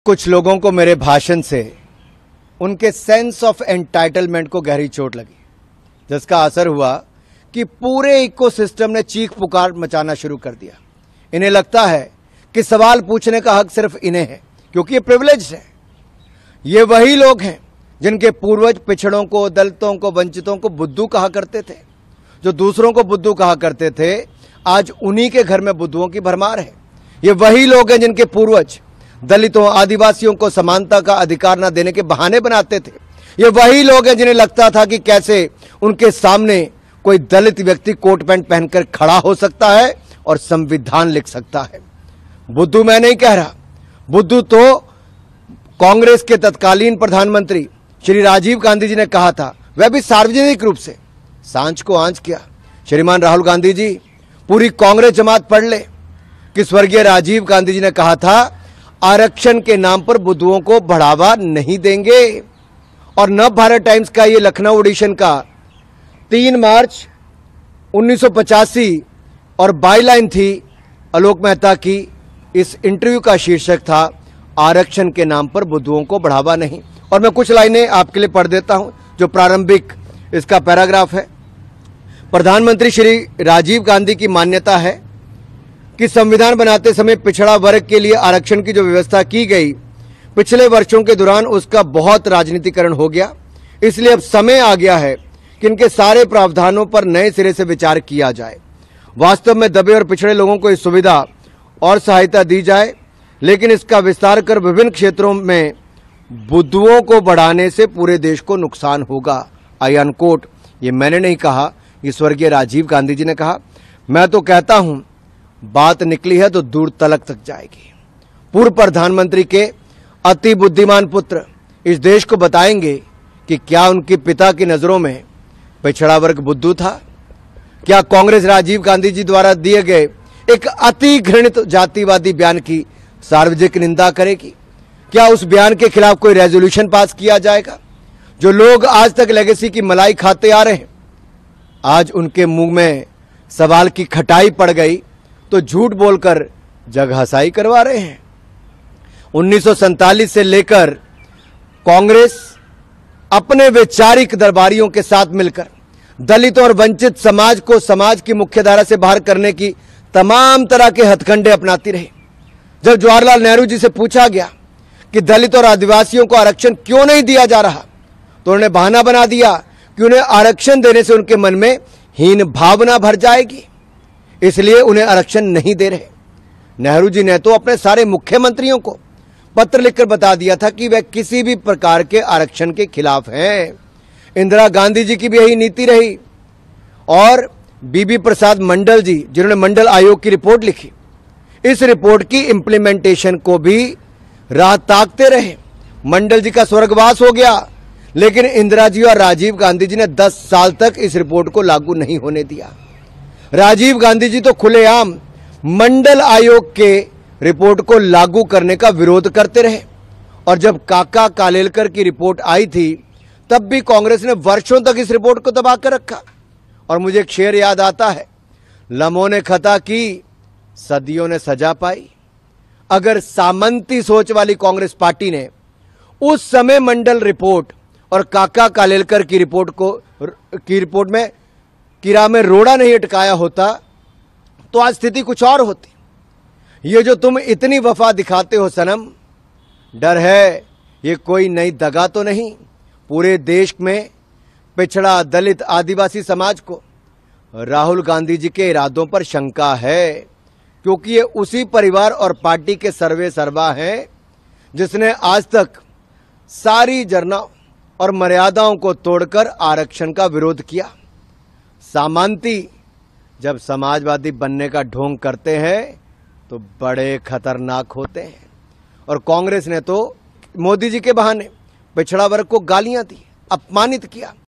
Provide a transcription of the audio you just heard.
कुछ लोगों को मेरे भाषण से उनके सेंस ऑफ एंटाइटलमेंट को गहरी चोट लगी, जिसका असर हुआ कि पूरे इकोसिस्टम ने चीख पुकार मचाना शुरू कर दिया। इन्हें लगता है कि सवाल पूछने का हक सिर्फ इन्हें है, क्योंकि ये प्रिविलेज्ड है। ये वही लोग हैं जिनके पूर्वज पिछड़ों को, दलितों को, वंचितों को बुद्धू कहा करते थे। जो दूसरों को बुद्धू कहा करते थे, आज उन्हीं के घर में बुद्धुओं की भरमार है। ये वही लोग हैं जिनके पूर्वज दलितों, आदिवासियों को समानता का अधिकार न देने के बहाने बनाते थे। ये वही लोग हैं जिन्हें लगता था कि कैसे उनके सामने कोई दलित व्यक्ति कोट पैंट पहनकर खड़ा हो सकता है और संविधान लिख सकता है। बुद्धू मैं नहीं कह रहा, बुद्धू तो कांग्रेस के तत्कालीन प्रधानमंत्री श्री राजीव गांधी जी ने कहा था, वह भी सार्वजनिक रूप से। सांझ को आंच किया श्रीमान राहुल गांधी जी, पूरी कांग्रेस जमात पढ़ ले कि स्वर्गीय राजीव गांधी जी ने कहा था, आरक्षण के नाम पर बुद्धुओं को बढ़ावा नहीं देंगे। और नव भारत टाइम्स का ये लखनऊ एडिशन का 3 मार्च 1985 और बाईलाइन थी आलोक मेहता की। इस इंटरव्यू का शीर्षक था, आरक्षण के नाम पर बुद्धुओं को बढ़ावा नहीं। और मैं कुछ लाइनें आपके लिए पढ़ देता हूं, जो प्रारंभिक इसका पैराग्राफ है। प्रधानमंत्री श्री राजीव गांधी की मान्यता है कि संविधान बनाते समय पिछड़ा वर्ग के लिए आरक्षण की जो व्यवस्था की गई, पिछले वर्षों के दौरान उसका बहुत राजनीतिकरण हो गया। इसलिए अब समय आ गया है कि इनके सारे प्रावधानों पर नए सिरे से विचार किया जाए। वास्तव में दबे और पिछड़े लोगों को इस सुविधा और सहायता दी जाए, लेकिन इसका विस्तार कर विभिन्न क्षेत्रों में बुद्धुओं को बढ़ाने से पूरे देश को नुकसान होगा। आई अनकोट। ये मैंने नहीं कहा, ये स्वर्गीय राजीव गांधी जी ने कहा। मैं तो कहता हूं, बात निकली है तो दूर तलक तक जाएगी। पूर्व प्रधानमंत्री के अति बुद्धिमान पुत्र इस देश को बताएंगे कि क्या उनके पिता की नजरों में पिछड़ा वर्ग बुद्धू था? क्या कांग्रेस राजीव गांधी जी द्वारा दिए गए एक अति घृणित जातिवादी बयान की सार्वजनिक निंदा करेगी? क्या उस बयान के खिलाफ कोई रेजोल्यूशन पास किया जाएगा? जो लोग आज तक लेगेसी की मलाई खाते आ रहे हैं, आज उनके मुंह में सवाल की खटाई पड़ गई तो झूठ बोलकर जगहसाई करवा रहे हैं। 1947 से लेकर कांग्रेस अपने वैचारिक दरबारियों के साथ मिलकर दलितों और वंचित समाज को समाज की मुख्यधारा से बाहर करने की तमाम तरह के हथकंडे अपनाती रही। जब जवाहरलाल नेहरू जी से पूछा गया कि दलित और आदिवासियों को आरक्षण क्यों नहीं दिया जा रहा, तो उन्होंने बहाना बना दिया कि उन्हें आरक्षण देने से उनके मन में हीन भावना भर जाएगी, इसलिए उन्हें आरक्षण नहीं दे रहे। नेहरू जी ने तो अपने सारे मुख्यमंत्रियों को पत्र लिखकर बता दिया था कि वह किसी भी प्रकार के आरक्षण के खिलाफ हैं। इंदिरा गांधी जी की भी यही नीति रही। और बीबी प्रसाद मंडल जी, जिन्होंने मंडल आयोग की रिपोर्ट लिखी, इस रिपोर्ट की इंप्लीमेंटेशन को भी राह ताकते रहे। मंडल जी का स्वर्गवास हो गया, लेकिन इंदिरा जी और राजीव गांधी जी ने 10 साल तक इस रिपोर्ट को लागू नहीं होने दिया। राजीव गांधी जी तो खुलेआम मंडल आयोग के रिपोर्ट को लागू करने का विरोध करते रहे। और जब काका कालेलकर की रिपोर्ट आई थी, तब भी कांग्रेस ने वर्षों तक इस रिपोर्ट को दबा कर रखा। और मुझे एक शेर याद आता है, लम्हों ने खता की, सदियों ने सजा पाई। अगर सामंती सोच वाली कांग्रेस पार्टी ने उस समय मंडल रिपोर्ट और काका कालेलकर की रिपोर्ट में कीड़ा में रोड़ा नहीं अटकाया होता, तो आज स्थिति कुछ और होती। ये जो तुम इतनी वफा दिखाते हो सनम, डर है ये कोई नई दगा तो नहीं? पूरे देश में पिछड़ा, दलित, आदिवासी समाज को राहुल गांधी जी के इरादों पर शंका है, क्योंकि ये उसी परिवार और पार्टी के सर्वे सर्वा हैं जिसने आज तक सारी जरना और मर्यादाओं को तोड़कर आरक्षण का विरोध किया। सामंती जब समाजवादी बनने का ढोंग करते हैं तो बड़े खतरनाक होते हैं। और कांग्रेस ने तो मोदी जी के बहाने पिछड़ा वर्ग को गालियां दी, अपमानित किया।